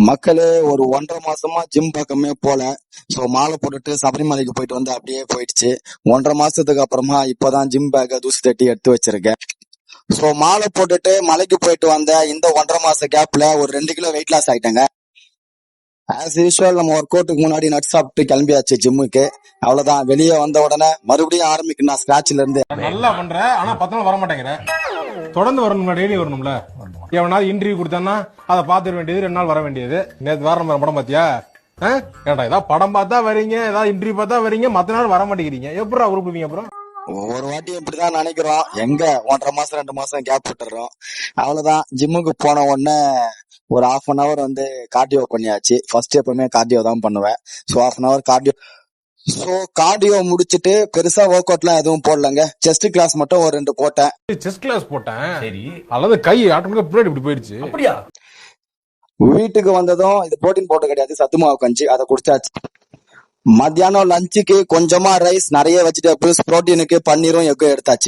மக்களே ஒரு 1.5 மாசமா ஜிம் பக்கமே போல. சோ மாலை போட்டுட்டு சபரிமலைக்கு போயிட்டு வந்து அப்படியே போயிடுச்சு. 1.5 மாசத்துக்கு அப்புறமா இப்பதான் ஜிம் பேக்க தூசி தட்டி எடுத்து வச்சிருக்கேன். சோ மாலை போட்டுட்டு மலைக்கு போயிட்டு வந்த இந்த 1.5 மாச கேப்ல ஒரு 2 கிலோ வெயிட் லாஸ் ஆயிட்டேங்க. ஆஸ் யூஸ்வல் நம்ம ஒர்க் அவுட்டுக்கு முன்னாடி நட் சாப்பிட்டு கிளம்பியாச்சு ஜிம்முக்கு. அவ்வளவுதான், வெளியே வந்த உடனே மறுபடியும் ஆரம்பிக்கணும் ஸ்கிராச்ல இருந்து. நல்லா பண்ற, ஆனா 10 நாள் வர மாட்டேங்கிற. தொடர்ந்து வரணும்ல, டெய்லி வரணும்ல. எவனாவது இன்டர்வியூ கொடுத்தானா அதை பாத்துட வேண்டியது, 2 நாள் வர வேண்டியது. நேற்று வாரம் படம் பாத்தியா? ஏன்டா ஏதாவது படம் பார்த்தா வரீங்க, ஏதாவது இன்டர்வியூ பார்த்தா வரீங்க, மத்த நாள் வர மாட்டேங்கிறீங்க. எப்படா உருப்பிங்க அப்புறம்? ஒவ்வொரு வாட்டி இப்படிதான் நினைக்கிறோம். எங்க 1.5 மாசம் 2 மாசம் கேப் விட்டுறோம். அவ்வளவுதான், ஜிம்முக்கு போன உடனே ஒரு 1/2 hour வந்து கார்டியோ பண்ணியாச்சு. ஃபர்ஸ்ட் எப்பவுமே கார்டியோ தான் பண்ணுவேன். So 1/2 hour cardio. So cardio முடிச்சிட்டு பெருசா ஒர்க் அவுட்லாம் எதுவும் போடலங்க. செஸ்ட் கிளாஸ் மட்டும் ஒரு 2 போட்டேன். செஸ் கிளாஸ் போட்டேன், சரி. அல்லது கை ஆட்டோமேட்டிக்கா பின்னாடி இப்படி போயிடுச்சு. அப்படியா? வீட்டுக்கு வந்ததும் இது புரோட்டீன் பவுடர் கிடையாது, சத்து மாவு கஞ்சி, அதை குடிச்சாச்சு. மத்தியானம் லஞ்சுக்கு கொஞ்சமா ரைஸ், நிறைய வெஜிடபிள்ஸ், புரோட்டீனுக்கு பன்னீரும் எக்கும் எடுத்தாச்சு.